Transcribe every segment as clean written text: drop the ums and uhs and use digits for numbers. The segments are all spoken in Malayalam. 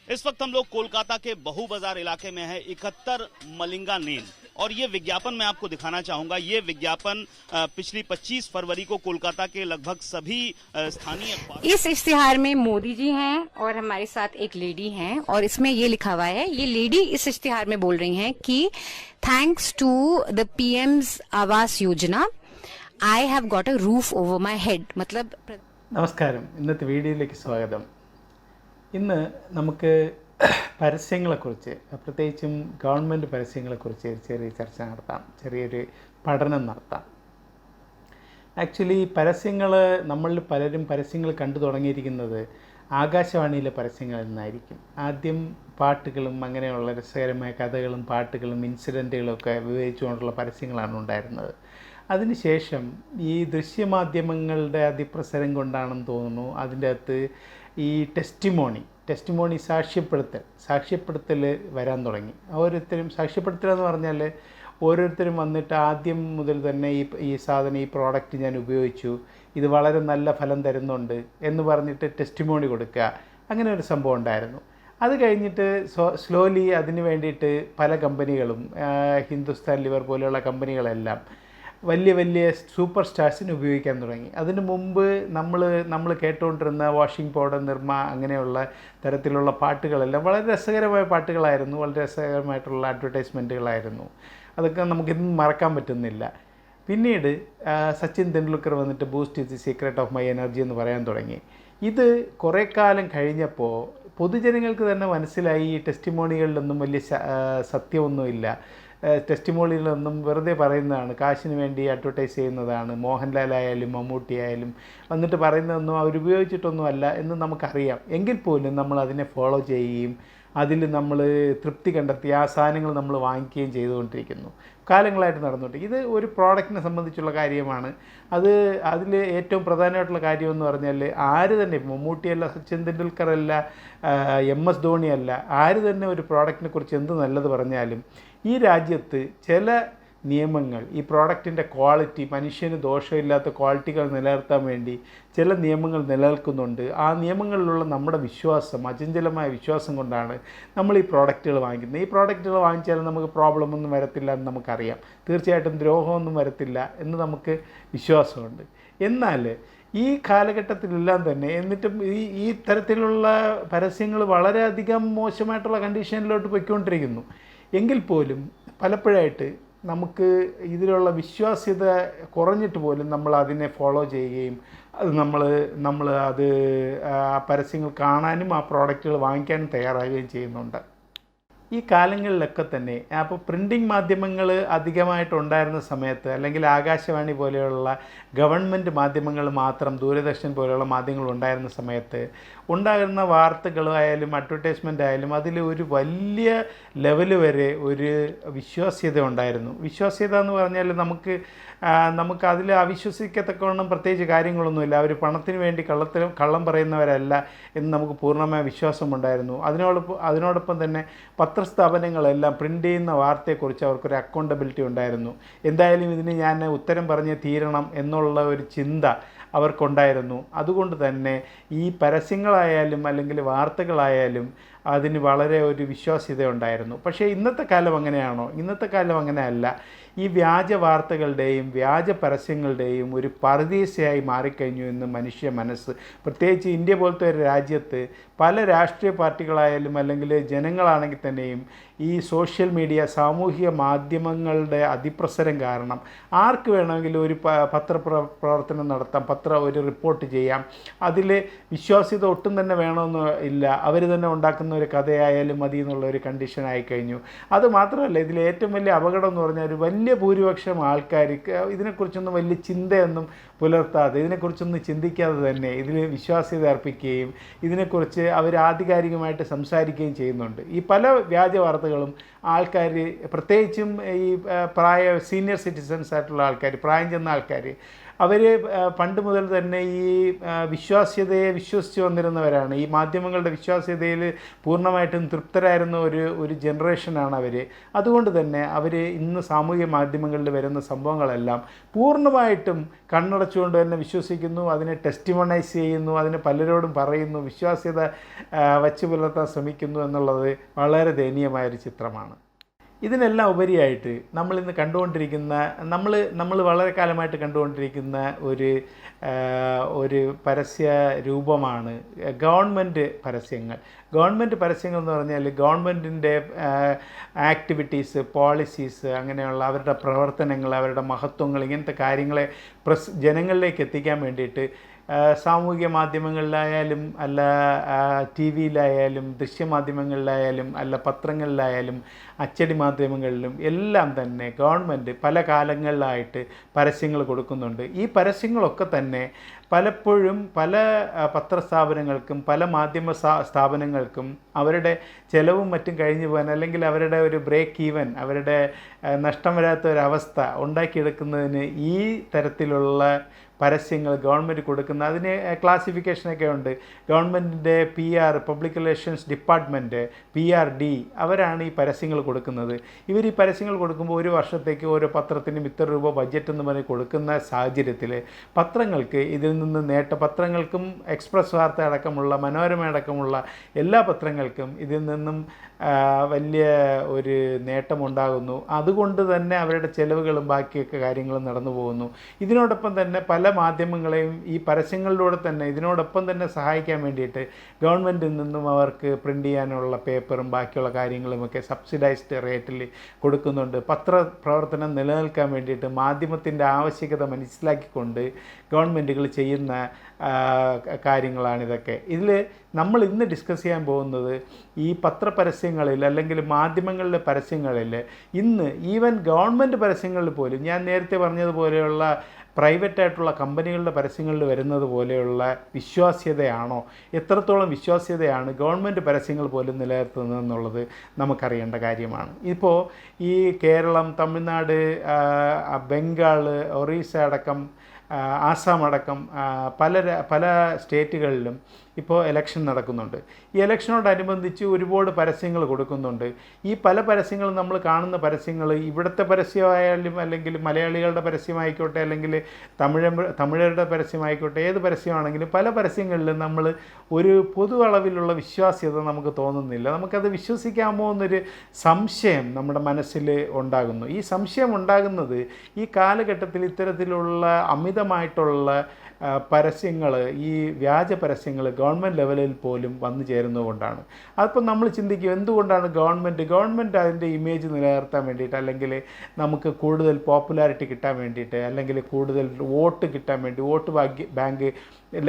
इस वक्त हम लोग कोलकाता के बहु बाजार इलाके में है 71 मलिंगा लेन और ये विज्ञापन मैं आपको दिखाना चाहूंगा। ये विज्ञापन पिछली 25 फरवरी को कोलकाता के लगभग सभी स्थानीय इस इश्तिहार में मोदी जी हैं और हमारे साथ एक लेडी हैं और इसमें ये लिखा हुआ है, ये लेडी इस इश्तिहार में बोल रही हैं कि thanks to the PM's Awas Yojana I have got a roof over my head. मतलब നമസ്കാരം, ഇന്നത്തെ വീഡിയോയിലേക്ക് സ്വാഗതം. ഇന്ന് നമുക്ക് പരസ്യങ്ങളെക്കുറിച്ച്, പ്രത്യേകിച്ചും ഗവൺമെൻറ് പരസ്യങ്ങളെക്കുറിച്ച് ചെറിയ ചർച്ച നടത്താം, ചെറിയൊരു പഠനം നടത്താം. ആക്ച്വലി പരസ്യങ്ങൾ, നമ്മളിൽ പലരും പരസ്യങ്ങൾ കണ്ടു തുടങ്ങിയിരിക്കുന്നത് ആകാശവാണിയിലെ പരസ്യങ്ങളിൽ നിന്നായിരിക്കും. ആദ്യം പാട്ടുകളും അങ്ങനെയുള്ള രസകരമായ കഥകളും പാട്ടുകളും ഇൻസിഡൻറ്റുകളും ഒക്കെ വിവരിച്ചുകൊണ്ടുള്ള പരസ്യങ്ങളാണ് ഉണ്ടായിരുന്നത്. അതിനുശേഷം ഈ ദൃശ്യമാധ്യമങ്ങളുടെ അതിപ്രസരം കൊണ്ടാണെന്ന് തോന്നുന്നു അതിൻ്റെ അകത്ത് ഈ ടെസ്റ്റിമോണി സാക്ഷ്യപ്പെടുത്തൽ വരാൻ തുടങ്ങി. ഓരോരുത്തരും സാക്ഷ്യപ്പെടുത്തലെന്ന് പറഞ്ഞാൽ ഓരോരുത്തരും വന്നിട്ട് ആദ്യം മുതൽ തന്നെ ഈ സാധനം, ഈ പ്രോഡക്റ്റ് ഞാൻ ഉപയോഗിച്ചു, ഇത് വളരെ നല്ല ഫലം തരുന്നുണ്ട് എന്ന് പറഞ്ഞിട്ട് ടെസ്റ്റിമോണി കൊടുക്കുക, അങ്ങനെ ഒരു സംഭവം ഉണ്ടായിരുന്നു. അത് കഴിഞ്ഞിട്ട് സ്ലോലി അതിന് വേണ്ടിയിട്ട് പല കമ്പനികളും, ഹിന്ദുസ്ഥാൻ ലിവർ പോലെയുള്ള കമ്പനികളെല്ലാം വലിയ സൂപ്പർ സ്റ്റാർസിന് ഉപയോഗിക്കാൻ തുടങ്ങി. അതിന് മുമ്പ് നമ്മൾ കേട്ടുകൊണ്ടിരുന്ന വാഷിംഗ് പൗഡർ, നിർമ്മ, അങ്ങനെയുള്ള തരത്തിലുള്ള പാട്ടുകളെല്ലാം വളരെ രസകരമായ പാട്ടുകളായിരുന്നു, വളരെ രസകരമായിട്ടുള്ള അഡ്വർടൈസ്മെൻറ്റുകളായിരുന്നു. അതൊക്കെ നമുക്കിന്നും മറക്കാൻ പറ്റുന്നില്ല. പിന്നീട് സച്ചിൻ തെണ്ടുൽക്കർ വന്നിട്ട് boost is the secret of my energy എന്ന് പറയാൻ തുടങ്ങി. ഇത് കുറേ കാലം കഴിഞ്ഞപ്പോൾ പൊതുജനങ്ങൾക്ക് തന്നെ മനസ്സിലായി ഈ ടെസ്റ്റിമോണികളിലൊന്നും വലിയ സത്യമൊന്നുമില്ല, ടെസ്റ്റിമോണികളൊന്നും വെറുതെ പറയുന്നതാണ്, കാശിന് വേണ്ടി അഡ്വർടൈസ് ചെയ്യുന്നതാണ്, മോഹൻലാലായാലും മമ്മൂട്ടി ആയാലും വന്നിട്ട് പറയുന്നതൊന്നും അവരുപയോഗിച്ചിട്ടൊന്നും അല്ല എന്ന് നമുക്കറിയാം. എങ്കിൽ പോലും നമ്മൾ അതിനെ ഫോളോ ചെയ്യുകയും അതിൽ നമ്മൾ തൃപ്തി കണ്ടെത്തി ആ സാധനങ്ങൾ നമ്മൾ വാങ്ങിക്കുകയും ചെയ്തുകൊണ്ടിരിക്കുന്നു. കാലങ്ങളായിട്ട് നടന്നുകൊണ്ട് ഇത് ഒരു പ്രോഡക്റ്റിനെ സംബന്ധിച്ചുള്ള കാര്യമാണ്. അതിൽ ഏറ്റവും പ്രധാനമായിട്ടുള്ള കാര്യമെന്ന് പറഞ്ഞാൽ ആര് തന്നെ, മമ്മൂട്ടിയല്ല, സച്ചിൻ തെണ്ടുൽക്കറല്ല, MS ധോണിയല്ല, ആര് തന്നെ ഒരു പ്രോഡക്റ്റിനെ കുറിച്ച് എന്ത് നല്ലത് പറഞ്ഞാലും ഈ രാജ്യത്ത് ചില നിയമങ്ങൾ, ഈ പ്രോഡക്റ്റിൻ്റെ ക്വാളിറ്റി, മനുഷ്യന് ദോഷമില്ലാത്ത ക്വാളിറ്റികൾ നിലനിർത്താൻ വേണ്ടി ചില നിയമങ്ങൾ നിലനിൽക്കുന്നുണ്ട്. ആ നിയമങ്ങളിലുള്ള നമ്മുടെ വിശ്വാസം, അചഞ്ചലമായ വിശ്വാസം കൊണ്ടാണ് നമ്മൾ ഈ പ്രോഡക്റ്റുകൾ വാങ്ങിക്കുന്നത്. ഈ പ്രോഡക്റ്റുകൾ വാങ്ങിച്ചാൽ നമുക്ക് പ്രോബ്ലമൊന്നും വരത്തില്ല എന്ന് നമുക്കറിയാം, തീർച്ചയായിട്ടും ദ്രോഹമൊന്നും വരത്തില്ല എന്ന് നമുക്ക് വിശ്വാസമുണ്ട്. എന്നാൽ ഈ കാലഘട്ടത്തിലെല്ലാം തന്നെ എന്നിട്ടും ഈ തരത്തിലുള്ള പരസ്യങ്ങൾ വളരെയധികം മോശമായിട്ടുള്ള കണ്ടീഷനിലോട്ട് പോയിക്കൊണ്ടിരിക്കുന്നു. എങ്കിൽ പോലും പലപ്പോഴായിട്ട് നമുക്ക് ഇതിലുള്ള വിശ്വാസ്യത കുറഞ്ഞിട്ട് പോലും നമ്മൾ അതിനെ ഫോളോ ചെയ്യുകയും അത് നമ്മൾ അത് പരസ്യങ്ങൾ കാണാനും ആ പ്രോഡക്റ്റുകൾ വാങ്ങിക്കാനും തയ്യാറാകുകയും ചെയ്യുന്നുണ്ട്. ഈ കാലങ്ങളിലൊക്കെ തന്നെ അപ്പോൾ പ്രിൻറ്റിങ് മാധ്യമങ്ങൾ അധികമായിട്ടുണ്ടായിരുന്ന സമയത്ത്, അല്ലെങ്കിൽ ആകാശവാണി പോലെയുള്ള ഗവൺമെൻറ് മാധ്യമങ്ങൾ മാത്രം, ദൂരദർശൻ പോലെയുള്ള മാധ്യമങ്ങൾ ഉണ്ടായിരുന്ന സമയത്ത് ഉണ്ടാകുന്ന വാർത്തകളായാലും അഡ്വർടൈസ്മെൻ്റ് ആയാലും അതിൽ ഒരു വലിയ ലെവൽ വരെ ഒരു വിശ്വാസ്യത ഉണ്ടായിരുന്നു. വിശ്വാസ്യത എന്ന് പറഞ്ഞാൽ നമുക്ക് അതിൽ അവിശ്വസിക്കത്തക്കവണ്ണം പ്രത്യേകിച്ച് കാര്യങ്ങളൊന്നുമില്ല, അവർ പണത്തിന് വേണ്ടി കള്ളം പറയുന്നവരല്ല എന്ന് നമുക്ക് പൂർണ്ണമായ വിശ്വാസമുണ്ടായിരുന്നു. അതിനോടൊപ്പം തന്നെ പത്രസ്ഥാപനങ്ങളെല്ലാം പ്രിൻ്റ് ചെയ്യുന്ന വാർത്തയെക്കുറിച്ച് അവർക്കൊരു അക്കൗണ്ടബിലിറ്റി ഉണ്ടായിരുന്നു. എന്തായാലും ഇതിന് ഞാൻ ഉത്തരം പറഞ്ഞ് തീരണം എന്നുള്ള ഒരു ചിന്ത അവർക്കുണ്ടായിരുന്നു. അതുകൊണ്ട് തന്നെ ഈ പരസ്യങ്ങളായാലും അല്ലെങ്കിൽ വാർത്തകളായാലും അതിന് വളരെ ഒരു വിശ്വാസ്യത ഉണ്ടായിരുന്നു. പക്ഷേ ഇന്നത്തെ കാലം അങ്ങനെയാണോ? ഇന്നത്തെ കാലം അങ്ങനെയല്ല. ഈ വ്യാജ വാർത്തകളുടെയും വ്യാജ പരസ്യങ്ങളുടെയും ഒരു പറുദീസയായി മാറിക്കഴിഞ്ഞു എന്ന് മനുഷ്യ മനസ്സ്, പ്രത്യേകിച്ച് ഇന്ത്യ പോലത്തെ ഒരു രാജ്യത്ത് പല രാഷ്ട്രീയ പാർട്ടികളായാലും അല്ലെങ്കിൽ ജനങ്ങളാണെങ്കിൽ തന്നെയും ഈ സോഷ്യൽ മീഡിയ, സാമൂഹിക മാധ്യമങ്ങളുടെ അതിപ്രസരം കാരണം ആർക്ക് വേണമെങ്കിലും ഒരു പത്രപ്രവർത്തനം നടത്താം, ഒരു റിപ്പോർട്ട് ചെയ്യാം. അതിൽ വിശ്വാസ്യത ഒട്ടും തന്നെ വേണമെന്ന് ഇല്ല, അവർ തന്നെ ഉണ്ടാക്കുന്ന ഒരു കഥയായാലും മതി എന്നുള്ള ഒരു കണ്ടീഷൻ ആയിക്കഴിഞ്ഞു. അതുമാത്രമല്ല, ഇതിൽ ഏറ്റവും വലിയ അപകടം എന്ന് പറഞ്ഞാൽ ഒരു വലിയ ഭൂരിപക്ഷം ആൾക്കാർക്ക് ഇതിനെക്കുറിച്ചൊന്നും വലിയ ചിന്തയൊന്നും പുലർത്താതെ, ഇതിനെക്കുറിച്ചൊന്നും ചിന്തിക്കാതെ തന്നെ ഇതിൽ വിശ്വാസ്യത അർപ്പിക്കുകയും ഇതിനെക്കുറിച്ച് അവർ ആധികാരികമായിട്ട് സംസാരിക്കുകയും ചെയ്യുന്നുണ്ട്. ഈ പല വ്യാജ വാർത്തകളും ആൾക്കാർ, പ്രത്യേകിച്ചും ഈ സീനിയർ സിറ്റിസൺസ് ആയിട്ടുള്ള ആൾക്കാർ, പ്രായം ചെന്ന ആൾക്കാർ, അവർ പണ്ട് മുതൽ തന്നെ ഈ വിശ്വാസ്യതയെ വിശ്വസിച്ച് വന്നിരുന്നവരാണ്. ഈ മാധ്യമങ്ങളുടെ വിശ്വാസ്യതയിൽ പൂർണ്ണമായിട്ടും തൃപ്തരായിരുന്ന ഒരു ജനറേഷനാണ് അവർ. അതുകൊണ്ട് തന്നെ അവർ ഇന്ന് സാമൂഹിക മാധ്യമങ്ങളിൽ വരുന്ന സംഭവങ്ങളെല്ലാം പൂർണ്ണമായിട്ടും കണ്ണടച്ചുകൊണ്ട് തന്നെ വിശ്വസിക്കുന്നു, അതിനെ ടെസ്റ്റിമണൈസ് ചെയ്യുന്നു, അതിനെ പലരോടും പറയുന്നു, വിശ്വാസ്യത വച്ചു പുലർത്താൻ ശ്രമിക്കുന്നു എന്നുള്ളത് വളരെ ദയനീയമായൊരു ചിത്രമാണ്. ഇതിനെല്ലാം ഉപരിയായിട്ട് നമ്മളിന്ന് കണ്ടുകൊണ്ടിരിക്കുന്ന, നമ്മൾ വളരെ കാലമായിട്ട് കണ്ടുകൊണ്ടിരിക്കുന്ന ഒരു പരസ്യ രൂപമാണ് ഗവൺമെൻറ് പരസ്യങ്ങൾ. ഗവൺമെൻറ് പരസ്യങ്ങൾ എന്ന് പറഞ്ഞാൽ ഗവൺമെൻറ്റിൻ്റെ ആക്ടിവിറ്റീസ്, പോളിസീസ്, അങ്ങനെയുള്ള അവരുടെ പ്രവർത്തനങ്ങൾ, അവരുടെ മഹത്വങ്ങൾ, ഇങ്ങനത്തെ കാര്യങ്ങളെ ജനങ്ങളിലേക്ക് എത്തിക്കാൻ വേണ്ടിയിട്ട് സാമൂഹിക മാധ്യമങ്ങളിലായാലും അല്ല ടി വിയിലായാലും ദൃശ്യമാധ്യമങ്ങളിലായാലും അല്ല പത്രങ്ങളിലായാലും അച്ചടി മാധ്യമങ്ങളിലും എല്ലാം തന്നെ ഗവൺമെൻറ് പല കാലങ്ങളിലായിട്ട് പരസ്യങ്ങൾ കൊടുക്കുന്നുണ്ട്. ഈ പരസ്യങ്ങളൊക്കെ തന്നെ പലപ്പോഴും പല പത്രസ്ഥാപനങ്ങൾക്കും പല മാധ്യമ സ്ഥാപനങ്ങൾക്കും അവരുടെ ചിലവും മറ്റും കഴിഞ്ഞു പോകാൻ, അല്ലെങ്കിൽ അവരുടെ ഒരു ബ്രേക്ക് ഈവൻ, അവരുടെ നഷ്ടം വരാത്ത ഒരവസ്ഥ ഉണ്ടാക്കിയെടുക്കുന്നതിന് ഈ തരത്തിലുള്ള പരസ്യങ്ങൾ ഗവൺമെൻറ് കൊടുക്കുന്ന, അതിന് ക്ലാസിഫിക്കേഷനൊക്കെ ഉണ്ട്. ഗവൺമെൻറ്റിൻ്റെ PR, public relations department, PRD, അവരാണ് ഈ പരസ്യങ്ങൾ കൊടുക്കുന്നത്. ഇവർ ഈ പരസ്യങ്ങൾ കൊടുക്കുമ്പോൾ ഒരു വർഷത്തേക്ക് ഓരോ പത്രത്തിനും ഇത്ര രൂപ ബഡ്ജറ്റ് എന്ന് പറഞ്ഞ് കൊടുക്കുന്ന സാഹചര്യത്തിൽ പത്രങ്ങൾക്ക് ഇതിൽ നിന്ന് പത്രങ്ങൾക്കും എക്സ്പ്രസ് വാർത്ത അടക്കമുള്ള, മനോരമ അടക്കമുള്ള എല്ലാ പത്രങ്ങൾക്കും ഇതിൽ നിന്നും വലിയ ഒരു നേട്ടമുണ്ടാകുന്നു. അതുകൊണ്ട് തന്നെ അവരുടെ ചിലവുകളും ബാക്കിയൊക്കെ കാര്യങ്ങളും നടന്നു പോകുന്നു. ഇതിനോടൊപ്പം തന്നെ പല മാധ്യമങ്ങളെയും ഈ പരസ്യങ്ങളിലൂടെ തന്നെ ഇതിനോടൊപ്പം തന്നെ സഹായിക്കാൻ വേണ്ടിയിട്ട് ഗവൺമെൻറ്റിൽ നിന്നും അവർക്ക് പ്രിൻ്റ് ചെയ്യാനുള്ള പേപ്പറും ബാക്കിയുള്ള കാര്യങ്ങളുമൊക്കെ സബ്സിഡൈസ്ഡ് റേറ്റിൽ കൊടുക്കുന്നുണ്ട്. പത്രപ്രവർത്തനം നിലനിൽക്കാൻ വേണ്ടിയിട്ട് മാധ്യമത്തിൻ്റെ ആവശ്യകത മനസ്സിലാക്കിക്കൊണ്ട് ഗവൺമെൻറ്റുകൾ ചെയ്യുന്ന കാര്യങ്ങളാണിതൊക്കെ. ഇതിൽ നമ്മൾ ഇന്ന് ഡിസ്കസ് ചെയ്യാൻ പോകുന്നത് ഈ പത്രപരസ്യങ്ങളിൽ അല്ലെങ്കിൽ മാധ്യമങ്ങളിലെ പരസ്യങ്ങളിൽ ഇന്ന് ഈവൻ ഗവൺമെൻറ് പരസ്യങ്ങളിൽ പോലും, ഞാൻ നേരത്തെ പറഞ്ഞതുപോലെയുള്ള പ്രൈവറ്റായിട്ടുള്ള കമ്പനികളുടെ പരസ്യങ്ങളിൽ വരുന്നത് പോലെയുള്ള വിശ്വാസ്യതയാണോ, എത്രത്തോളം വിശ്വാസ്യതയാണ് ഗവൺമെൻറ് പരസ്യങ്ങൾ പോലും നിലനിർത്തുന്നതെന്നുള്ളത് നമുക്കറിയേണ്ട കാര്യമാണ്. ഇപ്പോൾ ഈ കേരളം, തമിഴ്നാട്, ബംഗാൾ, ഒറീസ അടക്കം, ആസാം അടക്കം പല സ്റ്റേറ്റുകളിലും ഇപ്പോൾ ഇലക്ഷൻ നടക്കുന്നുണ്ട്. ഈ ഇലക്ഷനോടനുബന്ധിച്ച് ഒരുപാട് പരസ്യങ്ങൾ കൊടുക്കുന്നുണ്ട്. ഈ പല പരസ്യങ്ങളും നമ്മൾ കാണുന്ന പരസ്യങ്ങൾ ഇവിടുത്തെ പരസ്യമായാലും അല്ലെങ്കിൽ മലയാളികളുടെ പരസ്യമായിക്കോട്ടെ അല്ലെങ്കിൽ തമിഴരുടെ പരസ്യമായിക്കോട്ടെ, ഏത് പരസ്യമാണെങ്കിലും പല പരസ്യങ്ങളിലും നമ്മൾ ഒരു പൊതു അളവിലുള്ള വിശ്വാസ്യത നമുക്ക് തോന്നുന്നില്ല. നമുക്കത് വിശ്വസിക്കാമോ എന്നൊരു സംശയം നമ്മുടെ മനസ്സിൽ ഉണ്ടാകുന്നു. ഈ സംശയം ഉണ്ടാകുന്നത് ഈ കാലഘട്ടത്തിൽ ഇത്തരത്തിലുള്ള അമിതമായിട്ടുള്ള പരസ്യങ്ങൾ, ഈ വ്യാജ പരസ്യങ്ങൾ ഗവൺമെൻറ് ലെവലിൽ പോലും വന്നു ചേരുന്നതുകൊണ്ടാണ്. അതിപ്പോൾ നമ്മൾ ചിന്തിക്കും, എന്തുകൊണ്ടാണ് ഗവൺമെൻറ് അതിൻ്റെ ഇമേജ് നിലനിർത്താൻ വേണ്ടിയിട്ട്, അല്ലെങ്കിൽ നമുക്ക് കൂടുതൽ പോപ്പുലാരിറ്റി കിട്ടാൻ വേണ്ടിയിട്ട്, അല്ലെങ്കിൽ കൂടുതൽ വോട്ട് കിട്ടാൻ വേണ്ടി, വോട്ട് ബാങ്ക്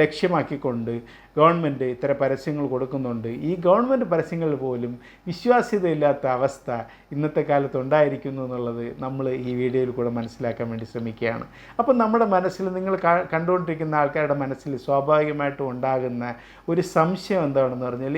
ലക്ഷ്യമാക്കിക്കൊണ്ട് ഗവൺമെൻറ് ഇത്തരം പരസ്യങ്ങൾ കൊടുക്കുന്നുണ്ട്. ഈ ഗവൺമെൻറ് പരസ്യങ്ങളിൽ പോലും വിശ്വാസ്യതയില്ലാത്ത അവസ്ഥ ഇന്നത്തെ കാലത്ത് ഉണ്ടായിരിക്കുന്നു എന്നുള്ളത് നമ്മൾ ഈ വീഡിയോയിൽ കൂടെ മനസ്സിലാക്കാൻ വേണ്ടി ശ്രമിക്കുകയാണ്. അപ്പം നമ്മുടെ മനസ്സിൽ, നിങ്ങൾ കണ്ടുകൊണ്ടിരിക്കുന്ന ആൾക്കാരുടെ മനസ്സിൽ സ്വാഭാവികമായിട്ടും ഉണ്ടാകുന്ന ഒരു സംശയം എന്താണെന്ന് പറഞ്ഞാൽ,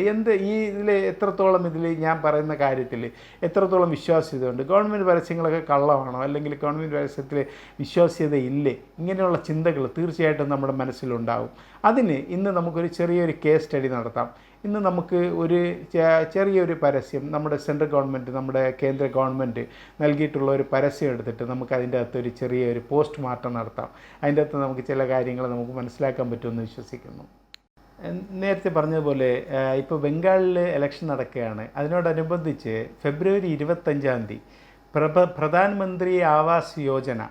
ഇതിൽ എത്രത്തോളം ഞാൻ പറയുന്ന കാര്യത്തിൽ എത്രത്തോളം വിശ്വാസ്യതയുണ്ട്, ഗവൺമെൻറ് പരസ്യങ്ങളൊക്കെ കള്ളമാണോ, അല്ലെങ്കിൽ ഗവൺമെൻറ് പരസ്യത്തിൽ വിശ്വാസ്യത ഇല്ലേ, ഇങ്ങനെയുള്ള ചിന്തകൾ തീർച്ചയായിട്ടും നമ്മുടെ മനസ്സിലുണ്ടാകും. അതിന് ഇന്ന് നമുക്കൊരു ചെറിയൊരു കേസ് സ്റ്റഡി നടത്താം. ഇന്ന് നമുക്ക് ഒരു ചെറിയൊരു പരസ്യം, നമ്മുടെ സെൻട്രൽ ഗവൺമെൻറ്, നമ്മുടെ കേന്ദ്ര ഗവൺമെൻറ് നൽകിയിട്ടുള്ള ഒരു പരസ്യം എടുത്തിട്ട് നമുക്ക് അതിൻ്റെ അകത്തൊരു ചെറിയൊരു പോസ്റ്റ്മോർട്ടം നടത്താം. അതിൻ്റെ അകത്ത് നമുക്ക് ചില കാര്യങ്ങൾ നമുക്ക് മനസ്സിലാക്കാൻ പറ്റുമെന്ന് വിശ്വസിക്കുന്നു. നേരത്തെ പറഞ്ഞതുപോലെ ഇപ്പോൾ ബംഗാളിൽ ഇലക്ഷൻ നടക്കുകയാണ്. അതിനോടനുബന്ധിച്ച് ഫെബ്രുവരി 25 പ്രധാനമന്ത്രി ആവാസ് യോജന,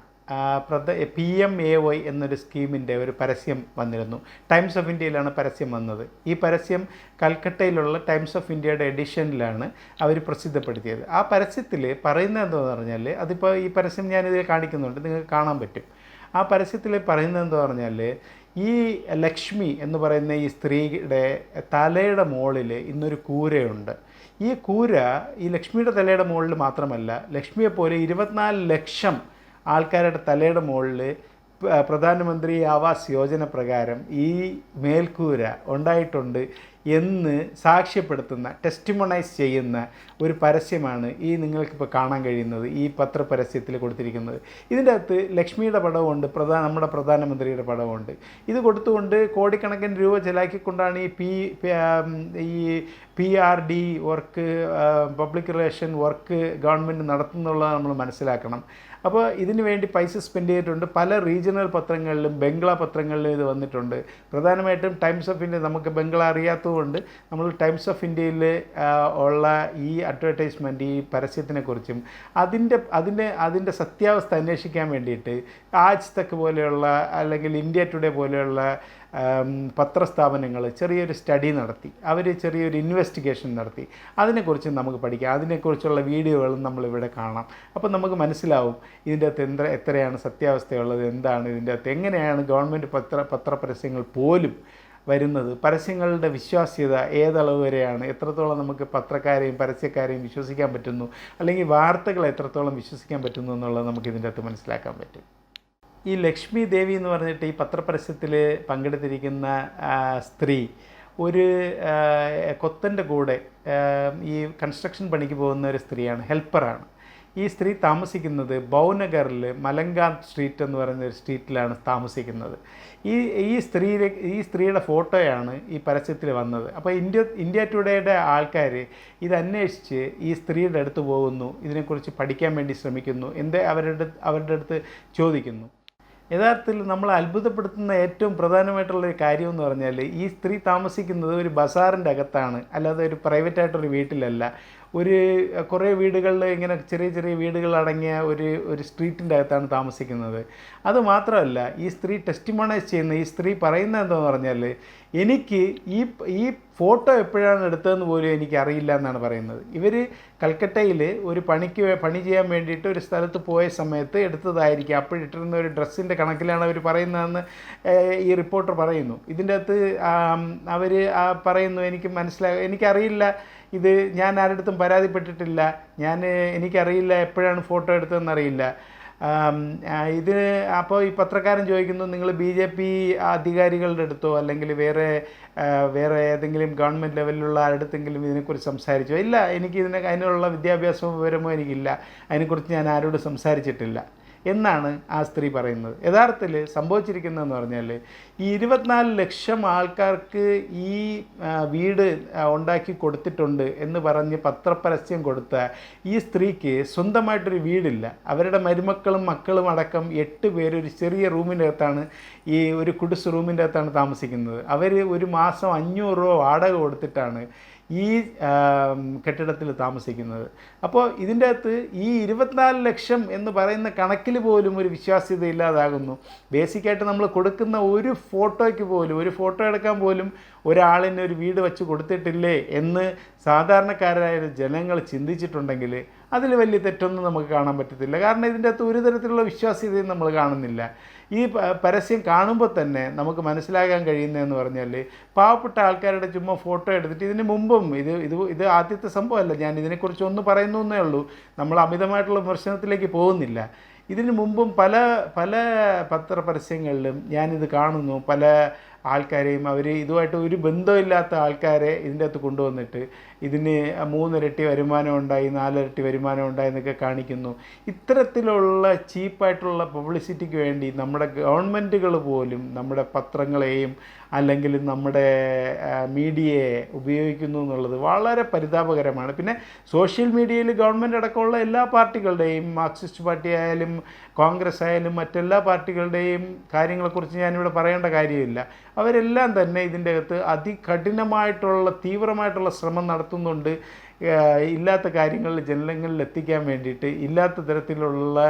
PMAY എന്നൊരു സ്കീമിൻ്റെ ഒരു പരസ്യം വന്നിരുന്നു. ടൈംസ് ഓഫ് ഇന്ത്യയിലാണ് പരസ്യം വന്നത്. ഈ പരസ്യം കൽക്കട്ടയിലുള്ള ടൈംസ് ഓഫ് ഇന്ത്യയുടെ എഡിഷനിലാണ് അവർ പ്രസിദ്ധപ്പെടുത്തിയത്. ആ പരസ്യത്തിൽ പറയുന്നത് എന്താണെന്ന് പറഞ്ഞാൽ, അതിപ്പോൾ ഈ പരസ്യം ഞാനിതിൽ കാണിക്കുന്നുണ്ട്, നിങ്ങൾക്ക് കാണാൻ പറ്റും. ആ പരസ്യത്തിൽ പറയുന്നത് എന്താ പറഞ്ഞാൽ, ഈ ലക്ഷ്മി എന്ന് പറയുന്ന ഈ സ്ത്രീയുടെ തലയുടെ മുകളിൽ ഇന്നൊരു കൂരയുണ്ട്. ഈ കൂര ഈ ലക്ഷ്മിയുടെ തലയുടെ മുകളിൽ മാത്രമല്ല, ലക്ഷ്മിയെപ്പോലെ 24 ലക്ഷം ആൾക്കാരുടെ തലയുടെ മുകളിൽ പ്രധാനമന്ത്രി ആവാസ് യോജന പ്രകാരം ഈ മേൽക്കൂര ഉണ്ടായിട്ടുണ്ട്. എന്ന് സാക്ഷ്യപ്പെടുത്തുന്ന ടെസ്റ്റിമോണൈസ് ചെയ്യുന്ന ഒരു പരസ്യമാണ് ഈ നിങ്ങൾക്കിപ്പോൾ കാണാൻ കഴിയുന്നത്, ഈ പത്രപരസ്യത്തിൽ കൊടുത്തിരിക്കുന്നത്. ഇതിൻ്റെ അകത്ത് ലക്ഷ്മിയുടെ പടവുമുണ്ട്, നമ്മുടെ പ്രധാനമന്ത്രിയുടെ പടവുമുണ്ട്. ഇത് കൊടുത്തുകൊണ്ട് കോടിക്കണക്കിന് രൂപ ചെലവാക്കിക്കൊണ്ടാണ് ഈ PRD work, public relation work government നടത്തുന്നുള്ളത് നമ്മൾ മനസ്സിലാക്കണം. അപ്പോൾ ഇതിനു വേണ്ടി പൈസ സ്പെൻഡ് ചെയ്തിട്ടുണ്ട്. പല റീജിയണൽ പത്രങ്ങളിലും ബംഗ്ലാ പത്രങ്ങളിലും ഇത് വന്നിട്ടുണ്ട്. പ്രധാനമായിട്ടും ടൈംസ് ഓഫ് ഇന്ത്യ, നമുക്ക് ബംഗ്ലാ അറിയാത്തതുകൊണ്ട് നമ്മൾ ടൈംസ് ഓഫ് ഇന്ത്യയിൽ ഉള്ള ഈ അഡ്വർടൈസ്മെൻറ്റ്, ഈ പരസ്യത്തിനെക്കുറിച്ചും അതിൻ്റെ സത്യാവസ്ഥ അന്വേഷിക്കാൻ വേണ്ടിയിട്ട് ആജ് തക്ക് പോലെയുള്ള അല്ലെങ്കിൽ ഇന്ത്യ ടുഡേ പോലെയുള്ള പത്രസ്ഥാപനങ്ങൾ ചെറിയൊരു സ്റ്റഡി നടത്തി, അവർ ചെറിയൊരു ഇൻവെസ്റ്റിഗേഷൻ നടത്തി. അതിനെക്കുറിച്ച് നമുക്ക് പഠിക്കാം, അതിനെക്കുറിച്ചുള്ള വീഡിയോകളും നമ്മളിവിടെ കാണാം. അപ്പോൾ നമുക്ക് മനസ്സിലാവും ഇതിൻ്റെ അകത്ത് എത്രയാണ് സത്യാവസ്ഥയുള്ളത്, എന്താണ് ഇതിൻ്റെ അകത്ത്, എങ്ങനെയാണ് ഗവൺമെൻറ് പത്രപരസ്യങ്ങൾ പോലും വരുന്നത്, പരസ്യങ്ങളുടെ വിശ്വാസ്യത ഏതളവ് വരെയാണ്, എത്രത്തോളം നമുക്ക് പത്രക്കാരെയും പരസ്യക്കാരെയും വിശ്വസിക്കാൻ പറ്റുന്നു, അല്ലെങ്കിൽ വാർത്തകൾ എത്രത്തോളം വിശ്വസിക്കാൻ പറ്റുന്നു എന്നുള്ളത് നമുക്ക് ഇതിൻ്റെ അകത്ത് മനസ്സിലാക്കാൻ പറ്റും. ഈ ലക്ഷ്മി ദേവി എന്ന് പറഞ്ഞിട്ട് ഈ പത്രപരസ്യത്തിൽ പങ്കെടുത്തിരിക്കുന്ന സ്ത്രീ ഒരു കൊത്തൻ്റെ കൂടെ ഈ കൺസ്ട്രക്ഷൻ പണിക്ക് പോകുന്ന ഒരു സ്ത്രീയാണ്, ഹെൽപ്പറാണ്. ഈ സ്ത്രീ താമസിക്കുന്നത് ഭൗനഗറിൽ മലങ്കാന്ത് സ്ട്രീറ്റ് എന്ന് പറയുന്ന ഒരു സ്ട്രീറ്റിലാണ് താമസിക്കുന്നത്. ഈ സ്ത്രീയുടെ ഫോട്ടോയാണ് ഈ പരസ്യത്തിൽ വന്നത്. അപ്പോൾ ഇന്ത്യ ടുഡേയുടെ ആൾക്കാർ ഇത് അന്വേഷിച്ച് ഈ സ്ത്രീയുടെ അടുത്ത് പോകുന്നു, ഇതിനെക്കുറിച്ച് പഠിക്കാൻ വേണ്ടി ശ്രമിക്കുന്നു, അവരുടെ അടുത്ത് ചോദിക്കുന്നു. യഥാർത്ഥത്തിൽ നമ്മൾ അത്ഭുതപ്പെടുത്തുന്ന ഏറ്റവും പ്രധാനമായിട്ടുള്ളൊരു കാര്യം എന്ന് പറഞ്ഞാൽ, ഈ സ്ത്രീ താമസിക്കുന്നത് ഒരു ബസാറിൻ്റെ അകത്താണ്, അല്ലാതെ ഒരു പ്രൈവറ്റായിട്ടൊരു വീട്ടിലല്ല. കുറേ വീടുകളിൽ ഇങ്ങനെ ചെറിയ ചെറിയ വീടുകളടങ്ങിയ ഒരു സ്ട്രീറ്റിൻ്റെ അകത്താണ് താമസിക്കുന്നത്. അതുമാത്രമല്ല, ഈ സ്ത്രീ ടെസ്റ്റിമോണൈസ് ചെയ്യുന്ന ഈ സ്ത്രീ പറയുന്നത് എന്താണെന്ന് പറഞ്ഞാൽ, എനിക്ക് ഈ ഫോട്ടോ എപ്പോഴാണ് എടുത്തതെന്ന് പോലും എനിക്കറിയില്ല എന്നാണ് പറയുന്നത്. ഇവർ കൽക്കട്ടയിൽ ഒരു പണി ചെയ്യാൻ വേണ്ടിയിട്ട് ഒരു സ്ഥലത്ത് പോയ സമയത്ത് എടുത്തതായിരിക്കും. അപ്പോഴിട്ടിരുന്ന ഒരു ഡ്രസ്സിൻ്റെ കണക്കിലാണ് അവർ പറയുന്നതെന്ന് ഈ റിപ്പോർട്ടർ പറയുന്നു. ഇതിൻ്റെ അകത്ത് അവർ പറയുന്നു, എനിക്കറിയില്ല, ഇത് ഞാൻ ആരുടെടുത്തും പരാതിപ്പെട്ടിട്ടില്ല, എനിക്കറിയില്ല എപ്പോഴാണ് ഫോട്ടോ എടുത്തതെന്നറിയില്ല. അപ്പോൾ ഈ പത്രക്കാരൻ ചോദിക്കുന്നു, നിങ്ങൾ BJP അധികാരികളുടെ അടുത്തോ അല്ലെങ്കിൽ വേറെ ഏതെങ്കിലും ഗവൺമെൻറ് ലെവലിലുള്ള ആരുടെടുത്തെങ്കിലും ഇതിനെക്കുറിച്ച് സംസാരിച്ചോ? ഇല്ല, അതിനുള്ള വിദ്യാഭ്യാസമോ വിവരമോ എനിക്കില്ല, അതിനെക്കുറിച്ച് ഞാൻ ആരോടും സംസാരിച്ചിട്ടില്ല എന്നാണ് ആ സ്ത്രീ പറയുന്നത്. യഥാർത്ഥത്തിൽ സംഭവിച്ചിരിക്കുന്നതെന്ന് പറഞ്ഞാൽ, ഈ 24 ലക്ഷം ആൾക്കാർക്ക് ഈ വീട് ഉണ്ടാക്കി കൊടുത്തിട്ടുണ്ട് എന്ന് പറഞ്ഞ് പത്രപരസ്യം കൊടുത്ത ഈ സ്ത്രീക്ക് സ്വന്തമായിട്ടൊരു വീടില്ല. അവരുടെ മരുമക്കളും മക്കളും അടക്കം 8 പേര് ഒരു ചെറിയ റൂമിൻ്റെ അകത്താണ്, ഈ ഒരു കുടിസ് റൂമിൻ്റെ അകത്താണ് താമസിക്കുന്നത്. അവർ ഒരു മാസം 500 രൂപ വാടക കൊടുത്തിട്ടാണ് ഈ കെട്ടിടത്തിൽ താമസിക്കുന്നത്. അപ്പോൾ ഇതിൻ്റെ അകത്ത് ഈ 24 ലക്ഷം എന്ന് പറയുന്ന കണക്കിൽ പോലും ഒരു വിശ്വാസ്യത ഇല്ലാതാകുന്നു. ബേസിക്കായിട്ട് നമ്മൾ കൊടുക്കുന്ന ഒരു ഫോട്ടോയ്ക്ക് പോലും, ഒരു ഫോട്ടോ എടുക്കാൻ പോലും ഒരാളിന് ഒരു വീട് വെച്ച് കൊടുത്തിട്ടില്ലേ എന്ന് സാധാരണക്കാരായ ജനങ്ങൾ ചിന്തിച്ചിട്ടുണ്ടെങ്കിൽ അതിൽ വലിയ തെറ്റൊന്നും നമുക്ക് കാണാൻ പറ്റത്തില്ല. കാരണം ഇതിൻ്റെ അകത്ത് ഒരു തരത്തിലുള്ള വിശ്വാസ്യതയും നമ്മൾ കാണുന്നില്ല. ഈ പരസ്യം കാണുമ്പോൾ തന്നെ നമുക്ക് മനസ്സിലാക്കാൻ കഴിയുന്നതെന്ന് പറഞ്ഞാൽ, പാവപ്പെട്ട ആൾക്കാരുടെ ചുമ്മാ ഫോട്ടോ എടുത്തിട്ട്, ഇതിന് മുമ്പും ഇത് ആദ്യത്തെ സംഭവമല്ല, ഞാൻ ഇതിനെക്കുറിച്ച് ഒന്ന് പറയുന്നു എന്നേ ഉള്ളൂ, നമ്മൾ അമിതമായിട്ടുള്ള വിമർശനത്തിലേക്ക് പോകുന്നില്ല. ഇതിനു മുമ്പും പല പത്രപരസ്യങ്ങളിലും ഞാനിത് കാണുന്നു. പല ആൾക്കാരെയും ഇതുമായിട്ട് ഒരു ബന്ധമില്ലാത്ത ആൾക്കാരെ ഇതിൻ്റെ അകത്ത് കൊണ്ടുവന്നിട്ട് ഇതിന് 3 ഇരട്ടി വരുമാനം ഉണ്ടായി, 4 ഇരട്ടി വരുമാനം ഉണ്ടായി എന്നൊക്കെ കാണിക്കുന്നു. ഇത്തരത്തിലുള്ള ചീപ്പായിട്ടുള്ള പബ്ലിസിറ്റിക്ക് വേണ്ടി നമ്മുടെ ഗവൺമെൻറ്റുകൾ പോലും നമ്മുടെ പത്രങ്ങളെയും അല്ലെങ്കിൽ നമ്മുടെ മീഡിയയെ ഉപയോഗിക്കുന്നു എന്നുള്ളത് വളരെ പരിതാപകരമാണ്. പിന്നെ സോഷ്യൽ മീഡിയയിൽ ഗവൺമെൻറ് അടക്കമുള്ള എല്ലാ പാർട്ടികളുടെയും, മാർക്സിസ്റ്റ് പാർട്ടി ആയാലും കോൺഗ്രസ് ആയാലും മറ്റെല്ലാ പാർട്ടികളുടെയും കാര്യങ്ങളെക്കുറിച്ച് ഞാനിവിടെ പറയേണ്ട കാര്യമില്ല. അവരെല്ലാം തന്നെ ഇതിൻ്റെ അകത്ത് അതികഠിനമായിട്ടുള്ള തീവ്രമായിട്ടുള്ള ശ്രമം നടത്തുന്നുണ്ട്, ഇല്ലാത്ത കാര്യങ്ങളിൽ ജനങ്ങളിൽ എത്തിക്കാൻ വേണ്ടിയിട്ട്, ഇല്ലാത്ത തരത്തിലുള്ള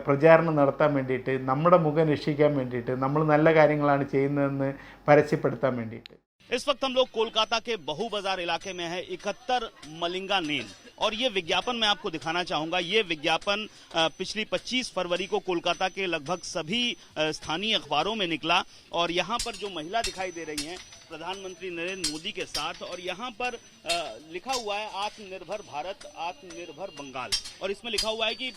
പ്രചാരണം നടത്താൻ വേണ്ടിയിട്ട്, നമ്മുടെ മുഖം രക്ഷിക്കാൻ വേണ്ടിയിട്ട്, നമ്മൾ നല്ല കാര്യങ്ങളാണ് ചെയ്യുന്നതെന്ന് പരസ്യപ്പെടുത്താൻ വേണ്ടിയിട്ട്. इस वक्त हम लोग कोलकाता के बहु बाजार इलाके में है। 71 मलिंगा नेन, और ये विज्ञापन मैं आपको दिखाना चाहूंगा। ये विज्ञापन पिछली 25 फरवरी को कोलकाता के लगभग सभी स्थानीय अखबारों में निकला। और यहाँ पर जो महिला दिखाई दे रही हैं प्रधानमंत्री नरेंद्र मोदी के साथ, और यहाँ पर लिखा हुआ है आत्मनिर्भर भारत, आत्मनिर्भर बंगाल। और इसमें लिखा हुआ है कि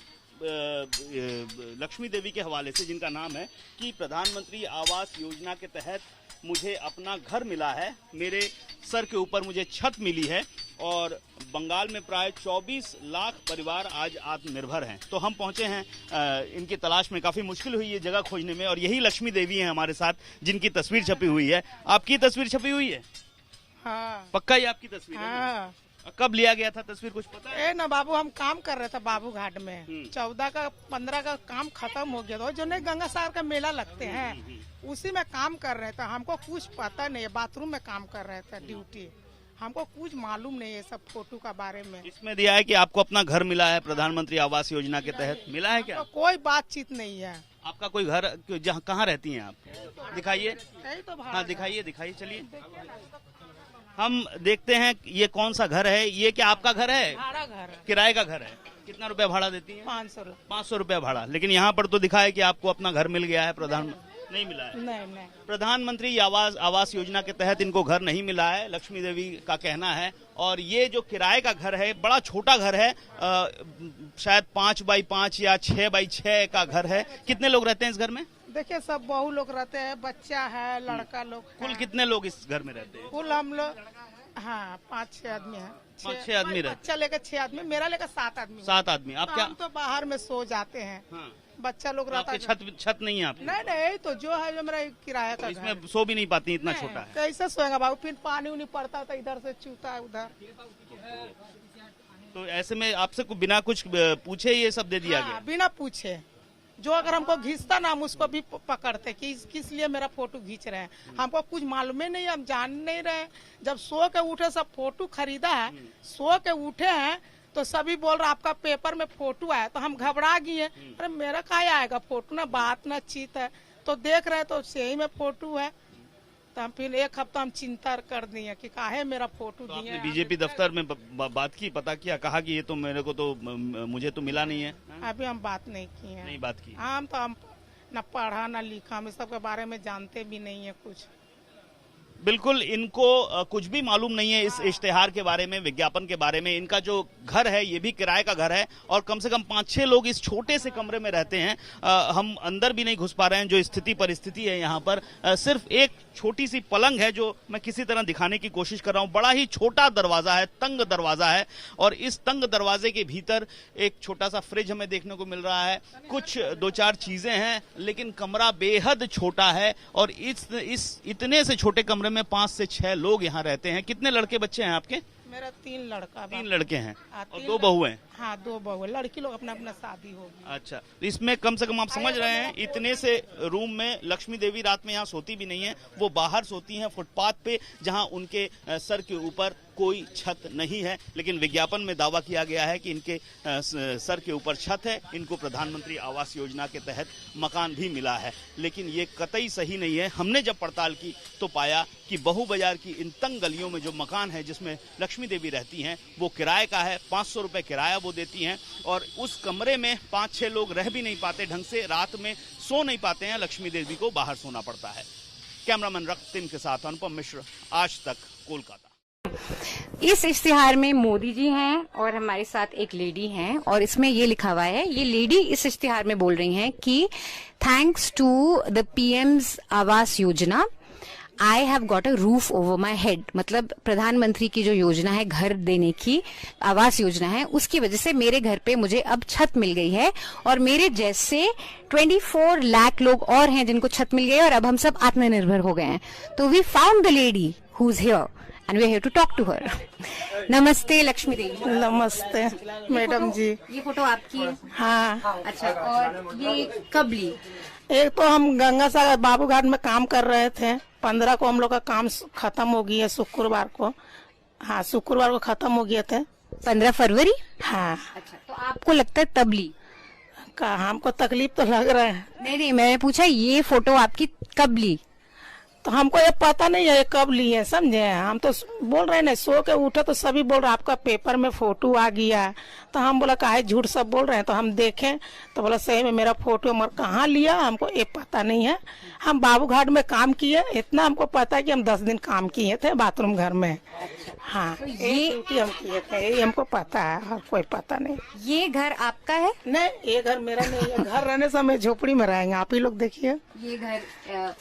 लक्ष्मी देवी के हवाले से, जिनका नाम है कि प्रधानमंत्री आवास योजना के तहत मुझे अपना घर मिला है, मेरे सर के ऊपर मुझे छत मिली है और बंगाल में प्राय 24 लाख परिवार आज आत्मनिर्भर हैं। तो हम पहुंचे हैं इनकी तलाश में। काफी मुश्किल हुई ये जगह खोजने में और यही लक्ष्मी देवी हैं हमारे साथ, जिनकी तस्वीर छपी हुई है। आपकी तस्वीर छपी हुई है? हाँ। पक्का ये आपकी तस्वीर है? हाँ। कब लिया गया था तस्वीर, कुछ पता है? ना बाबू, हम काम कर रहे थे बाबू घाट में। 14 का 15 का काम खत्म हो गया था। जो नहीं गंगा सागर का मेला लगते हैं उसी में काम कर रहे थे। हमको कुछ पता नहीं है, बाथरूम में काम कर रहे थे ड्यूटी, हमको कुछ मालूम नहीं है सब फोटो का बारे में। इसमें दिया है कि आपको अपना घर मिला है प्रधानमंत्री आवास योजना के तहत, मिला है क्या? तो कोई बातचीत नहीं है। आपका कोई घर जहाँ कहाँ रहती हैं आप? दिखाइए। तो हाँ दिखाइए दिखाइए, चलिए हम देखते हैं ये कौन सा घर है। ये क्या आपका घर है? भाड़ा घर है। किराए का घर है? कितना रुपया भाड़ा देती है? 500 रुपया भाड़ा। लेकिन यहाँ पर तो दिखा है कि आपको अपना घर मिल गया है। प्रधानमंत्री नहीं मिला है? नहीं। प्रधानमंत्री आवास योजना के तहत इनको घर नहीं मिला है, लक्ष्मी देवी का कहना है। और ये जो किराए का घर है, बड़ा छोटा घर है, शायद 5 बाई 5 या 6 बाई 6 का घर है। कितने लोग रहते हैं इस घर में? देखिए सब बहू लोग रहते हैं, बच्चा है, लड़का लोग। कुल कितने लोग इस घर में रहते हैं? कुल हम लोग 5-6 आदमी हैं। 5-6 आदमी रहते हैं। बच्चा लेकर 6 आदमी, मेरा लेकर 7 आदमी। 7 आदमी। आप क्या? हम तो बाहर में सो जाते हैं। हाँ। बच्चा लोग रहता है। छत नहीं है आपकी? नहीं, तो जो है जो मेरा किराया का घर। इसमें सो भी नहीं पाती, इतना छोटा है। कैसे सोएगा बाबू? फिर पानी उनी पड़ता था, इधर से चूता है उधर। तो ऐसे में आपसे बिना कुछ पूछे ये सब दे दिया गया? बिना पूछे। जो अगर हमको घिसता ना, हम उसको भी पकड़ते कि किस लिए मेरा फोटो खींच रहे हैं। हमको कुछ मालूम ही नहीं, हम जान नहीं रहे। जब सो के उठे, सब फोटो खरीदा है, सो के उठे हैं तो सभी बोल रहे आपका पेपर में फोटो आया। तो हम घबरा गए, अरे मेरा क्या आएगा फोटो, ना बात ना चीत है। तो देख रहे तो सही में फोटो है। तो हम फिर 1 हफ्ता हम चिंता कर दिए कि काहे मेरा फोटो तो दिए। आपने बीजेपी दफ्तर में बात की, पता किया, कहा कि ये तो मेरे को तो मुझे तो मिला नहीं है? अभी हम बात नहीं की है। नहीं बात की? हम न पढ़ा न लिखा, हम इस सब के बारे में जानते भी नहीं है कुछ। बिल्कुल, इनको कुछ भी मालूम नहीं है इस इश्तेहार के बारे में, विज्ञापन के बारे में। इनका जो घर है ये भी किराए का घर है और कम से कम 5-6 लोग इस छोटे से कमरे में रहते हैं। हम अंदर भी नहीं घुस पा रहे हैं। जो स्थिति परिस्थिति है यहाँ पर, सिर्फ एक छोटी सी पलंग है जो मैं किसी तरह दिखाने की कोशिश कर रहा हूँ। बड़ा ही छोटा दरवाजा है, तंग दरवाजा है और इस तंग दरवाजे के भीतर एक छोटा सा फ्रिज हमें देखने को मिल रहा है। कुछ 2-4 चीजें हैं, लेकिन कमरा बेहद छोटा है और इस इतने से छोटे कमरे में 5 से 6 लोग यहाँ रहते हैं। कितने लड़के बच्चे हैं आपके? मेरा 3 लड़का। 3 लड़के हैं और 2 बहु बहुएं? हाँ, 2 बहु। लड़की लोग अपना अपना शादी होगी। अच्छा, तो इसमें कम से कम आप समझ रहे हैं, इतने से रूम में लक्ष्मी देवी रात में यहाँ सोती भी नहीं है। वो बाहर सोती हैं फुटपाथ पे, जहाँ उनके सर के ऊपर कोई छत नहीं है। लेकिन विज्ञापन में दावा किया गया है कि इनके सर के ऊपर छत है, इनको प्रधानमंत्री आवास योजना के तहत मकान भी मिला है। लेकिन ये कतई सही नहीं है। हमने जब पड़ताल की तो पाया कि बहू बाजार की इन तंग गलियों में जो मकान है जिसमें लक्ष्मी देवी रहती हैं, वो किराए का है। 500 रुपए किराया वो देती हैं और उस कमरे में 5-6 लोग रह भी नहीं पाते ढंग से, रात में सो नहीं पाते हैं। लक्ष्मी देवी को बाहर सोना पड़ता है। कैमरामैन रक्तिम के साथ अनुपम मिश्र, आज तक, कोलकाता। इस इश्तिहार में मोदी जी हैं और हमारे साथ एक लेडी हैं और इसमें ये लिखा हुआ है, ये लेडी इस इश्तिहार में बोल रही हैं कि thanks to the PM's Awas Yojana I have got a roof over my head. मतलब प्रधानमंत्री की जो योजना है, घर देने की आवास योजना है, उसकी वजह से मेरे घर पे मुझे अब छत मिल गई है और मेरे जैसे 24 लाख लोग और हैं जिनको छत मिल गई है और अब हम सब आत्मनिर्भर हो गए हैं। तो we found the lady who is here and we are here to talk to her. नमस्ते लक्ष्मी देवी। नमस्ते मैडम जी। ये फोटो आपकी है? हाँ। अच्छा, और ये कब ली? एक तो हम गंगा सागर बाबू घाट में काम कर रहे थे। 15 को हम लोग का काम खत्म हो गया, शुक्रवार को। हाँ, शुक्रवार को खत्म हो गए थे। 15 फरवरी? हाँ। अच्छा, तो आपको लगता है तब ली? हमको तकलीफ तो लग रहा है। नहीं, मैंने पूछा ये फोटो आपकी कब ली? तो हमको ये पता नहीं है कब लिए, समझे। हम तो बोल रहे ना, सो के उठे तो सभी बोल रहे आपका पेपर में फोटो आ गया। तो हम बोला काहे झूठ सब बोल रहे हैं। तो हम देखें तो बोला सही में मेरा फोटो मगर कहाँ लिया हमको ये पता नहीं है। हम बाबू घाट में काम किए, इतना हमको पता है कि हम 10 दिन काम किए थे बाथरूम घर में। हाँ, तो ये ड्यूटी हम किए थे, ये हमको पता है और कोई पता नहीं। ये घर आपका है? नहीं, ये घर मेरा नहीं है। घर रहने से हम झोपड़ी में रहेंगे। आप ही लोग देखिए ये घर।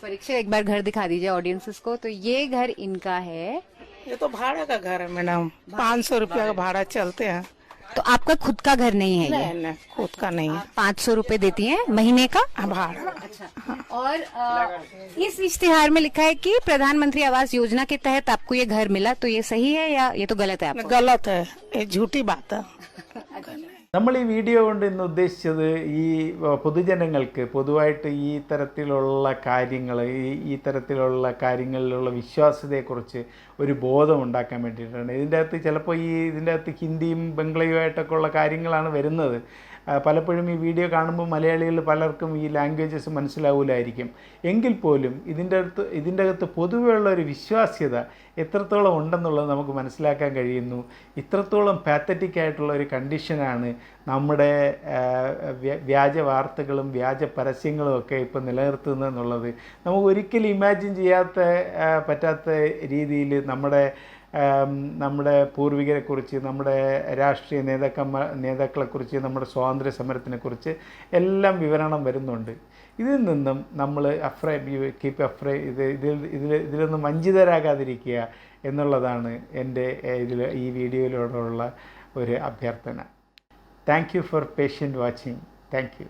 परीक्षा एक बार घर दिखा दीजिए। दीजिए ऑडियंसेस को। तो ये घर इनका है। ये तो भाड़े का घर है मैडम, 500 रुपया का भाड़ा चलते हैं। तो आपका खुद का घर नहीं है ये? नहीं, खुद का नहीं है। 500 रुपए देती हैं महीने का भाड़ा। अच्छा। और इस इश्तिहार में लिखा है कि प्रधानमंत्री आवास योजना के तहत आपको ये घर मिला, तो ये सही है या ये तो गलत है आपको? गलत है, ये झूठी बात है। നമ്മൾ ഈ വീഡിയോ കൊണ്ട് ഇന്ന് ഉദ്ദേശിച്ചത് ഈ പൊതുജനങ്ങൾക്ക് പൊതുവായിട്ട് ഈ തരത്തിലുള്ള കാര്യങ്ങൾ ഈ തരത്തിലുള്ള കാര്യങ്ങളിലുള്ള വിശ്വാസ്യതയെക്കുറിച്ച് ഒരു ബോധം ഉണ്ടാക്കാൻ വേണ്ടിയിട്ടാണ്. ഇതിൻ്റെ അകത്ത് ചിലപ്പോൾ ഇതിൻ്റെ അകത്ത് ഹിന്ദിയും ബംഗ്ലയുമായിട്ടൊക്കെ ഉള്ള കാര്യങ്ങളാണ് വരുന്നത്. പലപ്പോഴും ഈ വീഡിയോ കാണുമ്പോൾ മലയാളികൾ പലർക്കും ഈ ലാംഗ്വേജസ് മനസ്സിലാവില്ലായിരിക്കും. എങ്കിൽ പോലും ഇതിൻ്റെ അകത്ത് പൊതുവെയുള്ള ഒരു വിശ്വാസ്യത എത്രത്തോളം ഉണ്ടെന്നുള്ളത് നമുക്ക് മനസ്സിലാക്കാൻ കഴിയുന്നു. ഇത്രത്തോളം പാത്തറ്റിക് ആയിട്ടുള്ള ഒരു കണ്ടീഷനാണ് നമ്മുടെ വ്യാജ വാർത്തകളും വ്യാജ പരസ്യങ്ങളും ഒക്കെ ഇപ്പോൾ നിലനിർത്തുന്നതെന്നുള്ളത് നമുക്ക് ഒരിക്കലും ഇമാജിൻ പറ്റാത്ത രീതിയിൽ നമ്മുടെ പൂർവികരെക്കുറിച്ച്, നമ്മുടെ രാഷ്ട്രീയ നേതാക്കളെക്കുറിച്ച്, നമ്മുടെ സ്വാതന്ത്ര്യ സമരത്തിനെക്കുറിച്ച് എല്ലാം വിവരണം വരുന്നുണ്ട്. ഇതിൽ നിന്നും നമ്മൾ ഇതിലൊന്നും വഞ്ചിതരാകാതിരിക്കുക എന്നുള്ളതാണ് എൻ്റെ ഈ വീഡിയോയിലൂടെയുള്ള ഒരു അഭ്യർത്ഥന. Thank you for patient watching. Thank you.